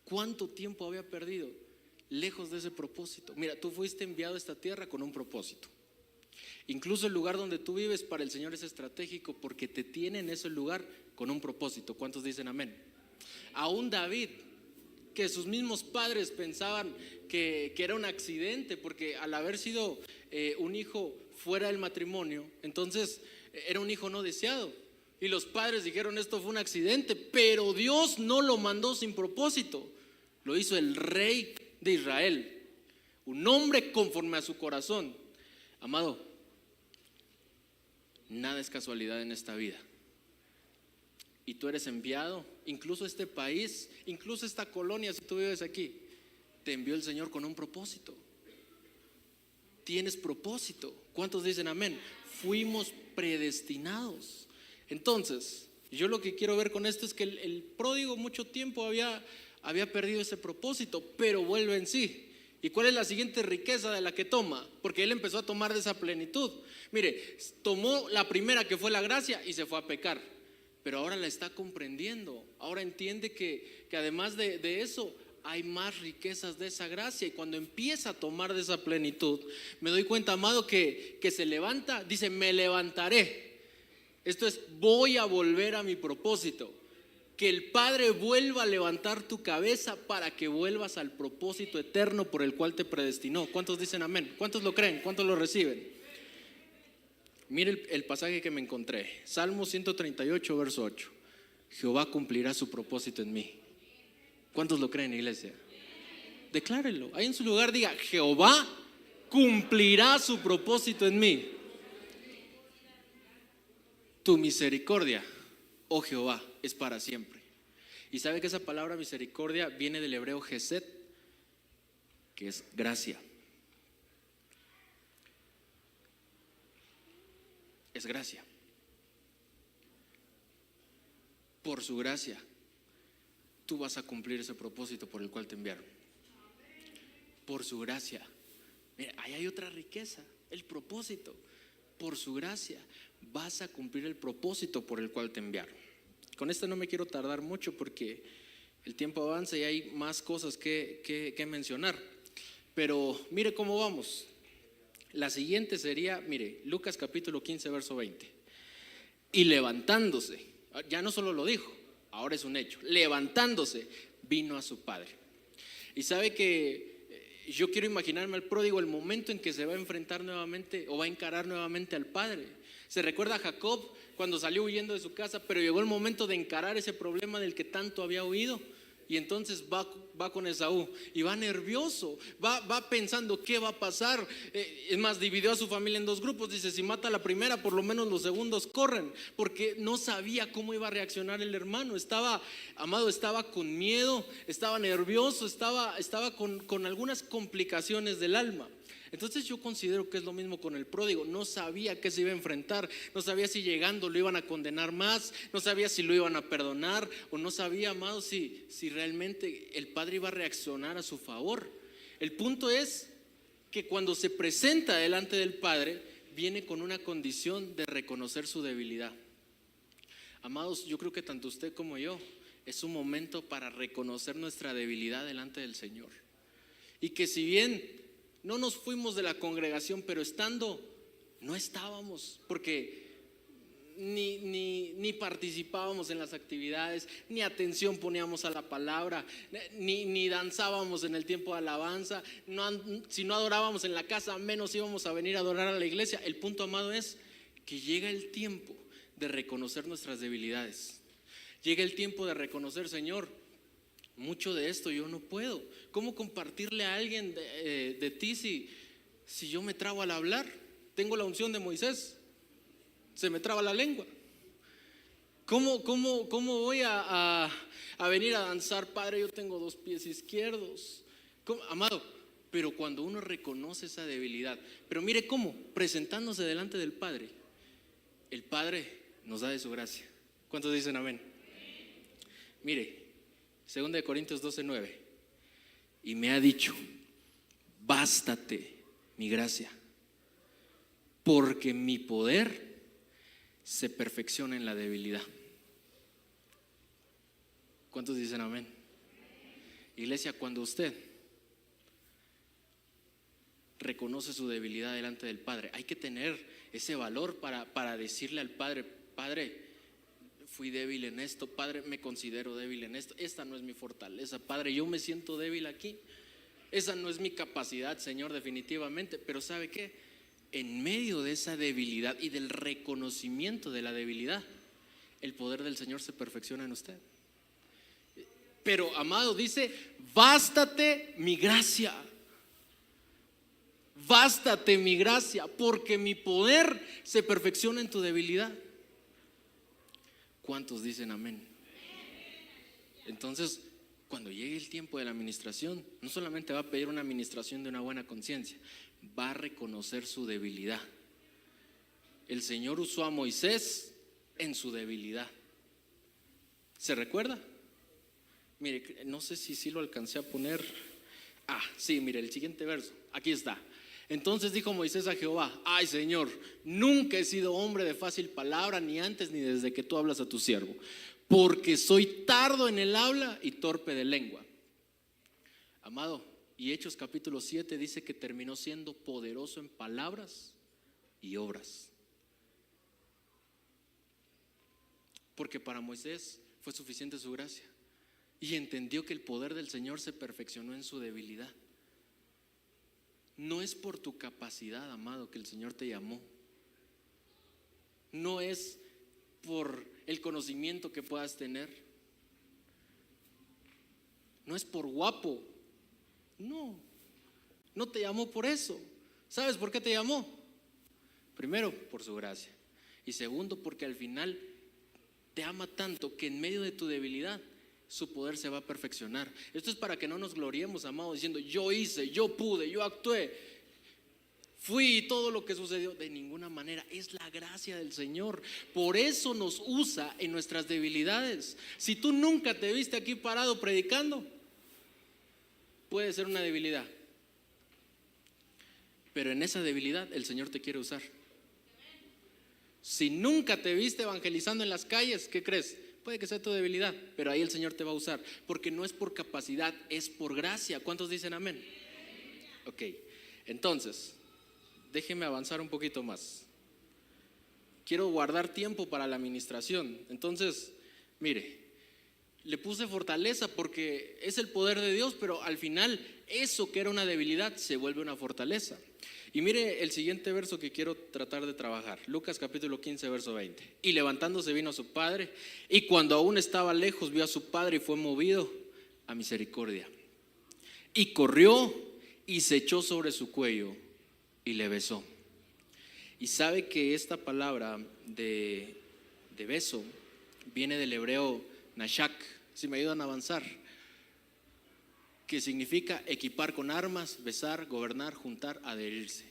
¿Cuánto tiempo había perdido? Lejos de ese propósito. Mira, tú fuiste enviado a esta tierra con un propósito. Incluso el lugar donde tú vives para el Señor es estratégico, porque te tiene en ese lugar con un propósito. ¿Cuántos dicen amén? Aún David, que sus mismos padres pensaban que era un accidente, porque al haber sido un hijo fuera del matrimonio, entonces era un hijo no deseado, y los padres dijeron: esto fue un accidente. Pero Dios no lo mandó sin propósito, lo hizo el rey de Israel, un hombre conforme a su corazón. Amado, nada es casualidad en esta vida. Y tú eres enviado, incluso este país, incluso esta colonia, si tú vives aquí, te envió el Señor con un propósito. Tienes propósito. ¿Cuántos dicen amén? Fuimos predestinados. Entonces, yo lo que quiero ver con esto es que el pródigo mucho tiempo había perdido ese propósito, pero vuelve en sí. ¿Y cuál es la siguiente riqueza de la que toma? Porque él empezó a tomar de esa plenitud. Mire, tomó la primera, que fue la gracia, y se fue a pecar. Pero ahora la está comprendiendo. Ahora entiende que además de eso hay más riquezas de esa gracia. Y cuando empieza a tomar de esa plenitud, me doy cuenta, amado, que se levanta. Dice: me levantaré. Esto es: voy a volver a mi propósito. Que el Padre vuelva a levantar tu cabeza para que vuelvas al propósito eterno por el cual te predestinó. ¿Cuántos dicen amén? ¿Cuántos lo creen? ¿Cuántos lo reciben? Mire el pasaje que me encontré. Salmo 138, verso 8. Jehová cumplirá su propósito en mí. ¿Cuántos lo creen, iglesia? Declárenlo. Ahí en su lugar diga: Jehová cumplirá su propósito en mí. Tu misericordia, oh Jehová, es para siempre. Y sabe que esa palabra misericordia viene del hebreo gesed, que es gracia. Es gracia. Por su gracia, tú vas a cumplir ese propósito por el cual te enviaron. Por su gracia. Mira, ahí hay otra riqueza, el propósito. Por su gracia vas a cumplir el propósito por el cual te enviaron. Con esto no me quiero tardar mucho porque el tiempo avanza y hay más cosas que mencionar. Pero mire cómo vamos. La siguiente sería, mire, Lucas capítulo 15, verso 20. Y levantándose, ya no solo lo dijo, ahora es un hecho. Levantándose, vino a su padre. Y sabe que yo quiero imaginarme al pródigo el momento en que se va a enfrentar nuevamente o va a encarar nuevamente al padre. Se recuerda a Jacob cuando salió huyendo de su casa, pero llegó el momento de encarar ese problema del que tanto había huido. Y entonces va con Esaú y va nervioso, va pensando qué va a pasar. Es más, dividió a su familia en dos grupos. Dice: si mata a la primera, por lo menos los segundos corren, porque no sabía cómo iba a reaccionar el hermano. Estaba con miedo, estaba nervioso, estaba con algunas complicaciones del alma. Entonces yo considero que es lo mismo con el pródigo. No sabía qué se iba a enfrentar, no sabía si llegando lo iban a condenar más, no sabía si lo iban a perdonar, o no sabía, amado, si realmente el padre iba a reaccionar a su favor. El punto es que cuando se presenta delante del padre, viene con una condición de reconocer su debilidad. Amados, yo creo que tanto usted como yo, es un momento para reconocer nuestra debilidad delante del Señor. Y que si bien no nos fuimos de la congregación, pero estando, no estábamos, porque ni participábamos en las actividades, ni atención poníamos a la palabra, ni danzábamos en el tiempo de alabanza. Si no adorábamos en la casa, menos íbamos a venir a adorar a la iglesia. El punto, amado, es que llega el tiempo de reconocer nuestras debilidades. Llega el tiempo de reconocer, Señor, mucho de esto yo no puedo. ¿Cómo compartirle a alguien de ti si yo me trabo al hablar? Tengo la unción de Moisés, se me traba la lengua. ¿Cómo voy a venir a danzar? Padre, yo tengo 2 pies izquierdos. Amado, pero cuando uno reconoce esa debilidad, pero mire cómo, presentándose delante del Padre, el Padre nos da de su gracia. ¿Cuántos dicen amén? Mire, 2 Corintios 12:9, y me ha dicho: bástate mi gracia, porque mi poder se perfecciona en la debilidad. ¿Cuántos dicen amén? Iglesia, cuando usted reconoce su debilidad delante del Padre, hay que tener ese valor para decirle al Padre: Padre, fui débil en esto, Padre, me considero débil en esto, esta no es mi fortaleza, Padre, yo me siento débil aquí, esa no es mi capacidad, Señor, definitivamente. Pero ¿sabe qué? En medio de esa debilidad y del reconocimiento de la debilidad, el poder del Señor se perfecciona en usted. Pero, amado, dice: bástate mi gracia. Bástate mi gracia, porque mi poder se perfecciona en tu debilidad. ¿Cuántos dicen amén? Entonces, cuando llegue el tiempo de la administración, no solamente va a pedir una administración de una buena conciencia, va a reconocer su debilidad. El Señor usó a Moisés en su debilidad. ¿Se recuerda? Mire, no sé si lo alcancé a poner. Sí, mire, el siguiente verso, aquí está. Entonces dijo Moisés a Jehová: ay, Señor, nunca he sido hombre de fácil palabra, ni antes ni desde que tú hablas a tu siervo, porque soy tardo en el habla y torpe de lengua. Amado, y Hechos capítulo 7 dice que terminó siendo poderoso en palabras y obras. Porque para Moisés fue suficiente su gracia, y entendió que el poder del Señor se perfeccionó en su debilidad. No es por tu capacidad, amado, que el Señor te llamó. No es por el conocimiento que puedas tener. No es por guapo. No te llamó por eso. ¿Sabes por qué te llamó? Primero, por su gracia. Y segundo, porque al final te ama tanto que en medio de tu debilidad su poder se va a perfeccionar. Esto es para que no nos gloriemos, amados, diciendo: yo hice, yo pude, yo actué, fui, y todo lo que sucedió. De ninguna manera, es la gracia del Señor. Por eso nos usa en nuestras debilidades. Si tú nunca te viste aquí parado predicando, puede ser una debilidad, pero en esa debilidad el Señor te quiere usar. Si nunca te viste evangelizando en las calles, ¿qué crees? Puede que sea tu debilidad, pero ahí el Señor te va a usar, porque no es por capacidad, es por gracia. ¿Cuántos dicen amén? Ok, entonces déjeme avanzar un poquito más. Quiero guardar tiempo para la administración. Entonces, mire, le puse fortaleza porque es el poder de Dios, pero al final eso que era una debilidad se vuelve una fortaleza. Y mire el siguiente verso que quiero tratar de trabajar. Lucas capítulo 15, verso 20. Y levantándose vino a su padre, y cuando aún estaba lejos vio a su padre y fue movido a misericordia. Y corrió y se echó sobre su cuello y le besó. Y sabe que esta palabra de beso viene del hebreo nashak, si me ayudan a avanzar, que significa equipar con armas, besar, gobernar, juntar, adherirse.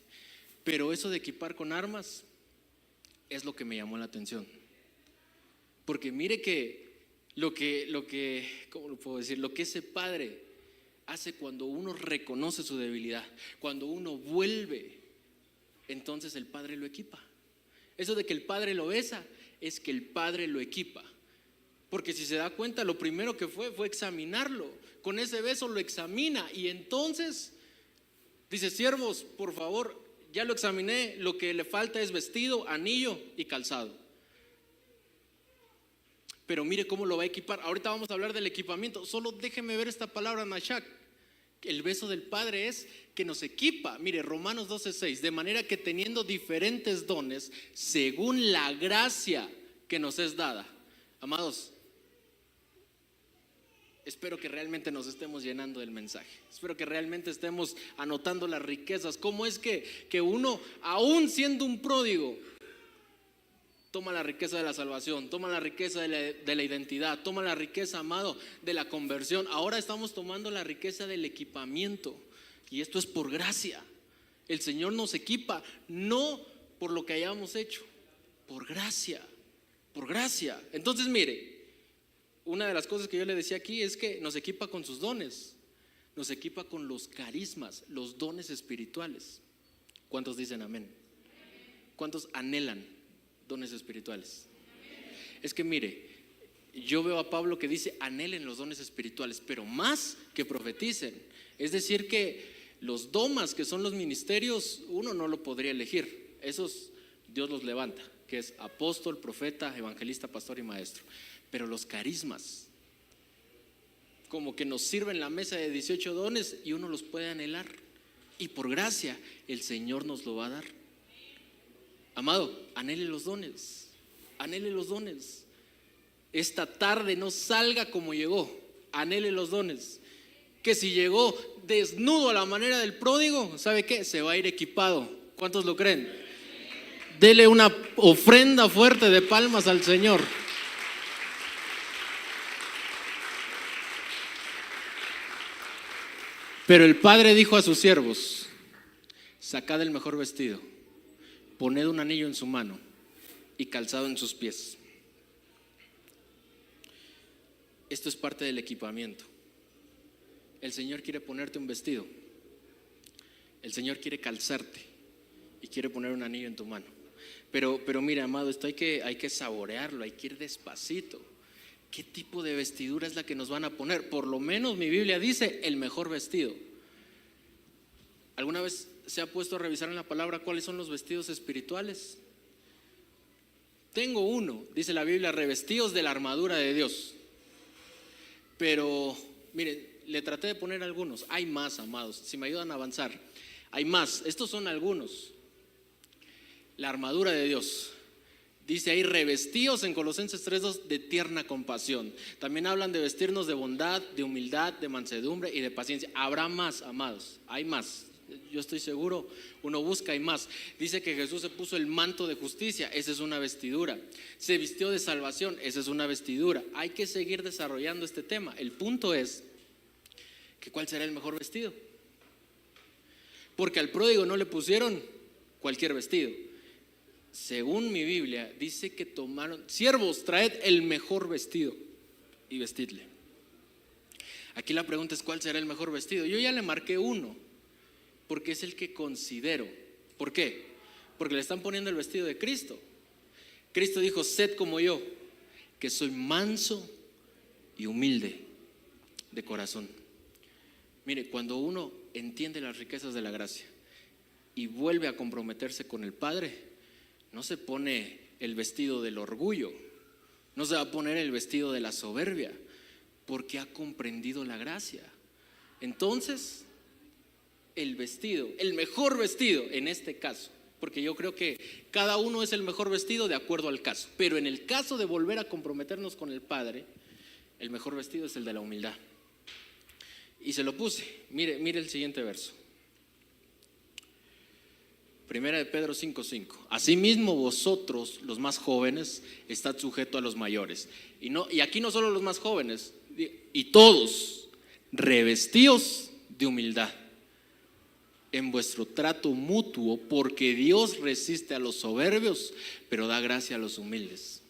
Pero eso de equipar con armas es lo que me llamó la atención, porque mire que ¿cómo lo puedo decir? Lo que ese padre hace cuando uno reconoce su debilidad, cuando uno vuelve, entonces el padre lo equipa. Eso de que el padre lo besa es que el padre lo equipa. Porque si se da cuenta, lo primero que fue examinarlo. Con ese beso lo examina y entonces dice: siervos, por favor, ya lo examiné, lo que le falta es vestido, anillo y calzado. Pero mire cómo lo va a equipar. Ahorita vamos a hablar del equipamiento. Solo déjeme ver esta palabra nashak, El beso del Padre es que nos equipa. Mire, Romanos 12:6, de manera que teniendo diferentes dones, según la gracia que nos es dada. Amados, espero que realmente nos estemos llenando del mensaje. Espero que realmente estemos anotando las riquezas. ¿Cómo es que uno, aún siendo un pródigo, toma la riqueza de la salvación, toma la riqueza de la identidad, toma la riqueza, amado, de la conversión? Ahora estamos tomando la riqueza del equipamiento, y esto es por gracia. El Señor nos equipa, no por lo que hayamos hecho, por gracia, por gracia. Entonces, mire, una de las cosas que yo le decía aquí es que nos equipa con sus dones, nos equipa con los carismas, los dones espirituales. ¿Cuántos dicen amén? ¿Cuántos anhelan dones espirituales? Es que mire, yo veo a Pablo que dice anhelen los dones espirituales, pero más que profeticen. Es decir que los domas, que son los ministerios, uno no lo podría elegir. Esos Dios los levanta, que es apóstol, profeta, evangelista, pastor y maestro. Pero los carismas, como que nos sirven la mesa de 18 dones y uno los puede anhelar, y por gracia el Señor nos lo va a dar. Amado, anhele los dones, anhele los dones. Esta tarde no salga como llegó, anhele los dones. Que si llegó desnudo a la manera del pródigo, ¿sabe qué? Se va a ir equipado. ¿Cuántos lo creen? Dele una ofrenda fuerte de palmas al Señor. Pero el Padre dijo a sus siervos: sacad el mejor vestido, poned un anillo en su mano y calzado en sus pies. Esto es parte del equipamiento. El Señor quiere ponerte un vestido, el Señor quiere calzarte y quiere poner un anillo en tu mano. Pero mira, amado, esto hay que saborearlo, hay que ir despacito. ¿Qué tipo de vestidura es la que nos van a poner? Por lo menos mi Biblia dice el mejor vestido. ¿Alguna vez se ha puesto a revisar en la palabra cuáles son los vestidos espirituales? Tengo uno, dice la Biblia, revestidos de la armadura de Dios. Pero miren, le traté de poner algunos. Hay más, amados, si me ayudan a avanzar. Hay más, estos son algunos. La armadura de Dios. Dice ahí, revestidos en Colosenses 3:2 de tierna compasión. También hablan de vestirnos de bondad, de humildad, de mansedumbre y de paciencia. Habrá más, amados, hay más. Yo estoy seguro, uno busca y más. Dice que Jesús se puso el manto de justicia, esa es una vestidura. Se vistió de salvación, esa es una vestidura. Hay que seguir desarrollando este tema. El punto es que ¿cuál será el mejor vestido? Porque al pródigo no le pusieron cualquier vestido. Según mi Biblia, dice que tomaron: siervos, traed el mejor vestido y vestidle. Aquí la pregunta es: ¿cuál será el mejor vestido? Yo ya le marqué uno, porque es el que considero. ¿Por qué? Porque le están poniendo el vestido de Cristo. Cristo dijo: sed como yo, que soy manso y humilde de corazón. Mire, cuando uno entiende las riquezas de la gracia y vuelve a comprometerse con el Padre, no se pone el vestido del orgullo, no se va a poner el vestido de la soberbia, porque ha comprendido la gracia. Entonces, el vestido, el mejor vestido en este caso, porque yo creo que cada uno es el mejor vestido de acuerdo al caso, pero en el caso de volver a comprometernos con el Padre, el mejor vestido es el de la humildad. Y se lo puse, mire el siguiente verso. Primera de Pedro 5:5. Asimismo vosotros, los más jóvenes, estad sujetos a los mayores. Y aquí no solo los más jóvenes, y todos revestidos de humildad en vuestro trato mutuo, porque Dios resiste a los soberbios, pero da gracia a los humildes.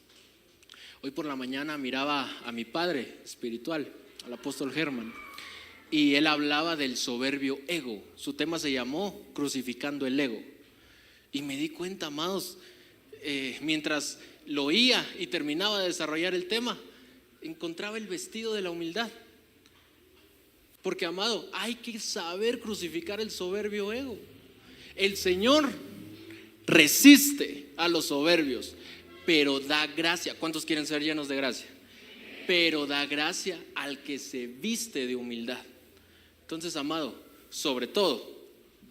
Hoy por la mañana miraba a mi padre espiritual, al apóstol Germán, y él hablaba del soberbio ego. Su tema se llamó Crucificando el ego. Y me di cuenta, amados, mientras lo oía y terminaba de desarrollar el tema, encontraba el vestido de la humildad. Porque, amado, hay que saber crucificar el soberbio ego. El Señor resiste a los soberbios, pero da gracia. ¿Cuántos quieren ser llenos de gracia? Pero da gracia al que se viste de humildad. Entonces, amado, sobre todo,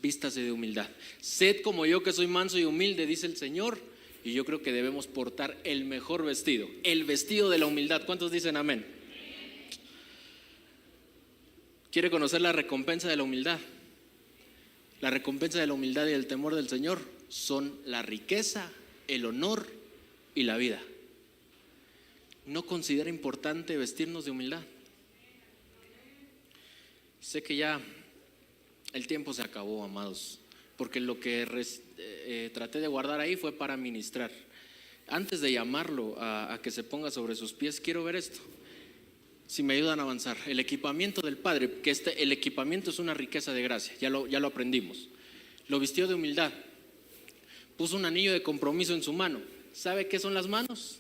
vístase de humildad. Sed como yo, que soy manso y humilde, dice el Señor. Y yo creo que debemos portar el mejor vestido, el vestido de la humildad. ¿Cuántos dicen amén? ¿Quiere conocer la recompensa de la humildad? La recompensa de la humildad y el temor del Señor son la riqueza, el honor y la vida. ¿No considera importante vestirnos de humildad? Sé que ya el tiempo se acabó, amados, porque lo que traté de guardar ahí fue para ministrar. Antes de llamarlo a que se ponga sobre sus pies, quiero ver esto. Si me ayudan a avanzar, el equipamiento del Padre, que el equipamiento es una riqueza de gracia, ya lo aprendimos. Lo vistió de humildad, puso un anillo de compromiso en su mano. ¿Sabe qué son las manos?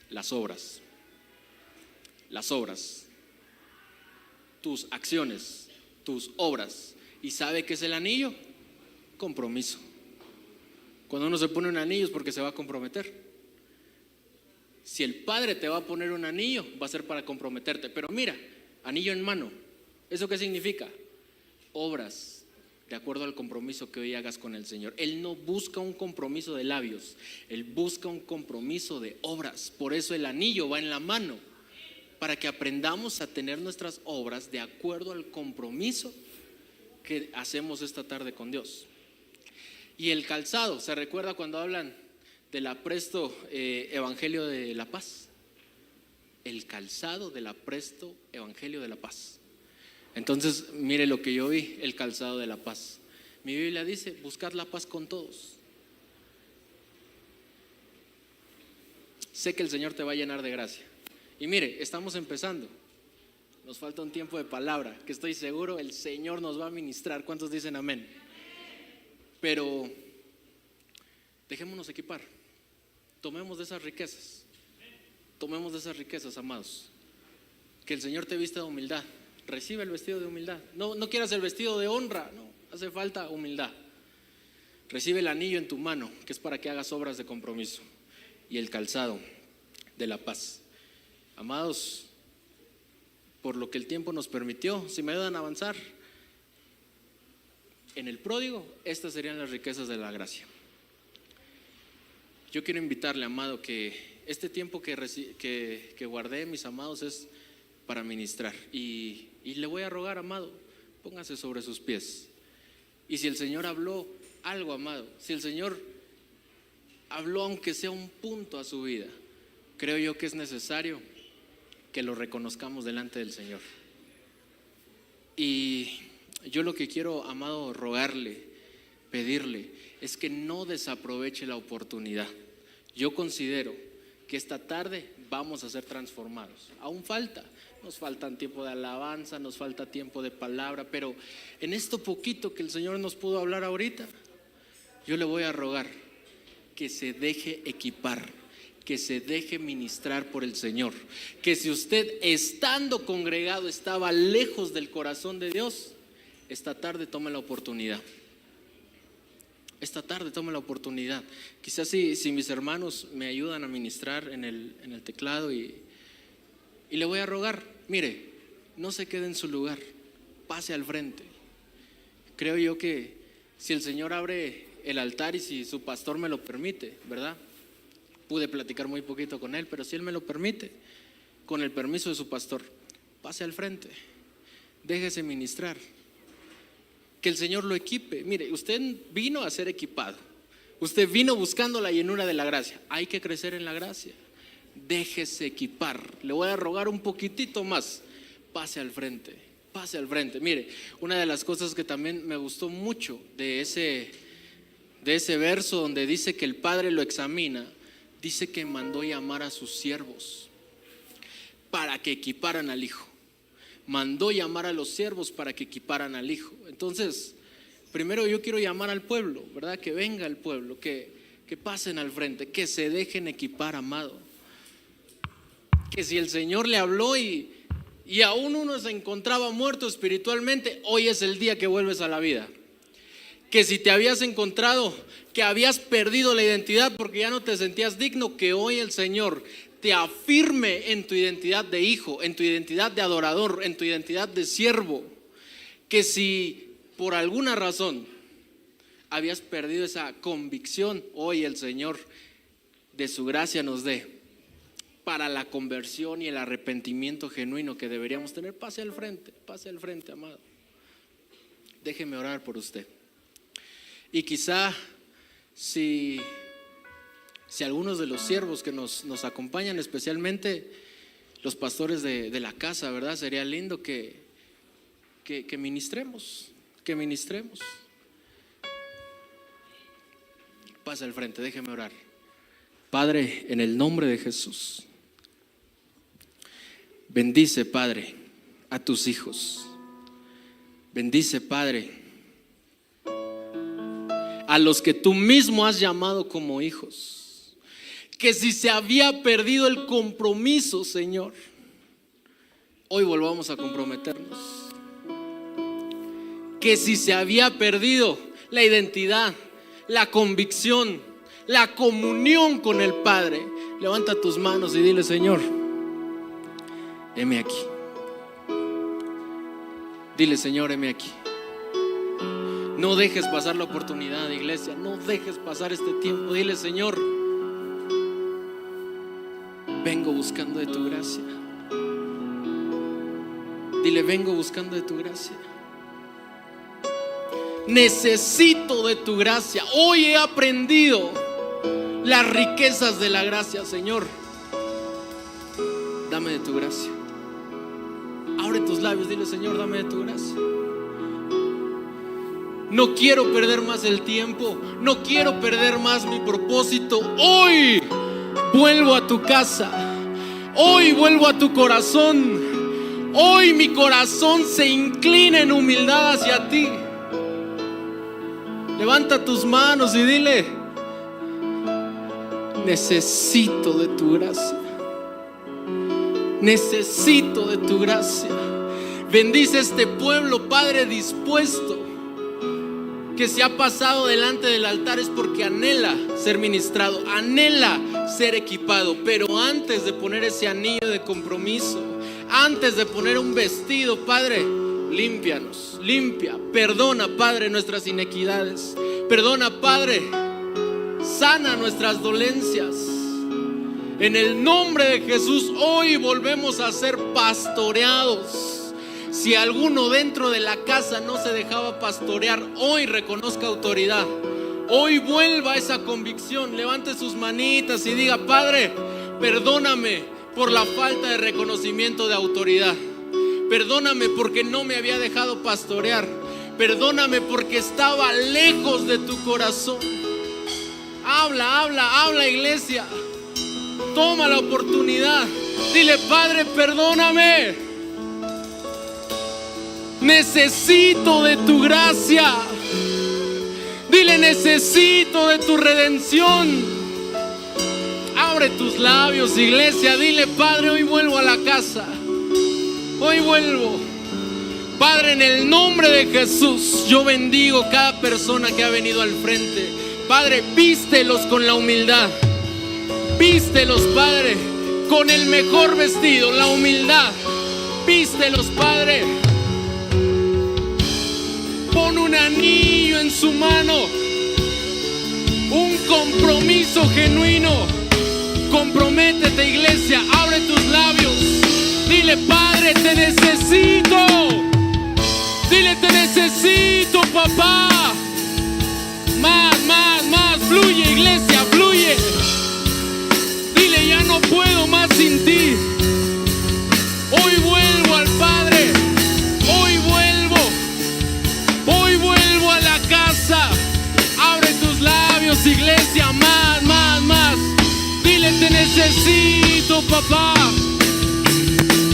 Las obras. Las obras. Tus acciones, tus obras. ¿Y sabe qué es el anillo? Compromiso. Cuando uno se pone un anillo es porque se va a comprometer. Si el Padre te va a poner un anillo, va a ser para comprometerte. Pero mira, anillo en mano, ¿eso qué significa? Obras de acuerdo al compromiso que hoy hagas con el Señor. Él no busca un compromiso de labios, Él busca un compromiso de obras. Por eso el anillo va en la mano, para que aprendamos a tener nuestras obras de acuerdo al compromiso que hacemos esta tarde con Dios. Y el calzado, ¿se recuerda cuando hablan del apresto evangelio de la paz? El calzado del apresto evangelio de la paz. Entonces, mire lo que yo vi, el calzado de la paz. Mi Biblia dice, buscad la paz con todos. Sé que el Señor te va a llenar de gracia. Y mire, estamos empezando. Nos falta un tiempo de palabra, que estoy seguro el Señor nos va a ministrar. ¿Cuántos dicen amén? Pero dejémonos equipar. Tomemos de esas riquezas. Tomemos de esas riquezas, amados. Que el Señor te vista de humildad. Recibe el vestido de humildad. No quieras el vestido de honra, no, hace falta humildad. Recibe el anillo en tu mano, que es para que hagas obras de compromiso, y el calzado de la paz. Amados, por lo que el tiempo nos permitió, si me ayudan a avanzar, en el pródigo, estas serían las riquezas de la gracia. Yo quiero invitarle, amado, que este tiempo que guardé, mis amados, es para ministrar. Y le voy a rogar, amado, póngase sobre sus pies. Y si el Señor habló algo, amado, si el Señor habló aunque sea un punto a su vida, creo yo que es necesario que lo reconozcamos delante del Señor. Y yo lo que quiero, amado, rogarle, pedirle, es que no desaproveche la oportunidad. Yo considero que esta tarde vamos a ser transformados. Aún falta, nos falta tiempo de alabanza, nos falta tiempo de palabra, pero en esto poquito que el Señor nos pudo hablar ahorita, yo le voy a rogar que se deje equipar, que se deje ministrar por el Señor. Que si usted, estando congregado, estaba lejos del corazón de Dios, esta tarde tome la oportunidad. Esta tarde tome la oportunidad. Quizás si mis hermanos me ayudan a ministrar en el teclado y le voy a rogar, mire, no se quede en su lugar, pase al frente. Creo yo que si el Señor abre el altar y si su pastor me lo permite, ¿verdad? Pude platicar muy poquito con él, pero si él me lo permite, con el permiso de su pastor, pase al frente, déjese ministrar. Que el Señor lo equipe. Mire, usted vino a ser equipado. Usted vino buscando la llenura de la gracia. Hay que crecer en la gracia. Déjese equipar. Le voy a rogar un poquitito más. Pase al frente. Pase al frente. Mire, una de las cosas que también me gustó mucho de ese verso donde dice que el Padre lo examina, dice que mandó llamar a sus siervos para que equiparan al Hijo. Mandó llamar a los siervos para que equiparan al Hijo. Entonces, primero yo quiero llamar al pueblo, ¿verdad? Que venga el pueblo, que pasen al frente, que se dejen equipar, amado. Que si el Señor le habló y aún uno se encontraba muerto espiritualmente, hoy es el día que vuelves a la vida. Que si te habías encontrado que habías perdido la identidad porque ya no te sentías digno, que hoy el Señor te afirme en tu identidad de hijo, en tu identidad de adorador, en tu identidad de siervo. Que si por alguna razón habías perdido esa convicción, hoy el Señor de su gracia nos dé para la conversión y el arrepentimiento genuino que deberíamos tener. Pase al frente, amado. Déjeme orar por usted. Y quizá si algunos de los siervos que nos acompañan, especialmente los pastores de la casa, ¿verdad? Sería lindo que ministremos. Pasa al frente, déjeme orar. Padre, en el nombre de Jesús, bendice, Padre, a tus hijos. Bendice, Padre, a los que tú mismo has llamado como hijos. Que si se había perdido el compromiso, Señor, hoy volvamos a comprometernos. Que si se había perdido la identidad, la convicción, la comunión con el Padre, levanta tus manos y dile: Señor, heme aquí. Dile: Señor, heme aquí. No dejes pasar la oportunidad, iglesia. No dejes pasar este tiempo. Dile: Señor, vengo buscando de tu gracia. Dile: vengo buscando de tu gracia. Necesito de tu gracia. Hoy he aprendido las riquezas de la gracia, Señor. Dame de tu gracia. Abre tus labios, dile: Señor, dame de tu gracia. No quiero perder más el tiempo. No quiero perder más mi propósito. Hoy vuelvo a tu casa. Hoy vuelvo a tu corazón. Hoy mi corazón se inclina en humildad hacia ti. Levanta tus manos y dile: necesito de tu gracia. Necesito de tu gracia. Bendice este pueblo, Padre, dispuesto, que se ha pasado delante del altar es porque anhela ser ministrado, anhela ser equipado. Pero antes de poner ese anillo de compromiso, antes de poner un vestido, Padre, límpianos, limpia, perdona, Padre, nuestras inequidades. Perdona, Padre, sana nuestras dolencias. En el nombre de Jesús, hoy volvemos a ser pastoreados. Si alguno dentro de la casa no se dejaba pastorear, hoy reconozca autoridad. Hoy vuelva a esa convicción. Levante sus manitas y diga: Padre, perdóname por la falta de reconocimiento de autoridad. Perdóname porque no me había dejado pastorear. Perdóname porque estaba lejos de tu corazón. Habla, iglesia. Toma la oportunidad. Dile: Padre, perdóname. Necesito de tu gracia. Dile: necesito de tu redención. Abre tus labios, iglesia. Dile: Padre, hoy vuelvo a la casa. Hoy vuelvo. Padre, en el nombre de Jesús, yo bendigo cada persona que ha venido al frente. Padre, vístelos con la humildad. Vístelos, Padre, con el mejor vestido, la humildad. Vístelos, Padre. Pon un anillo en su mano, un compromiso genuino. Comprométete, iglesia. Abre tus labios. Dile: Padre, te necesito. Dile: te necesito, papá.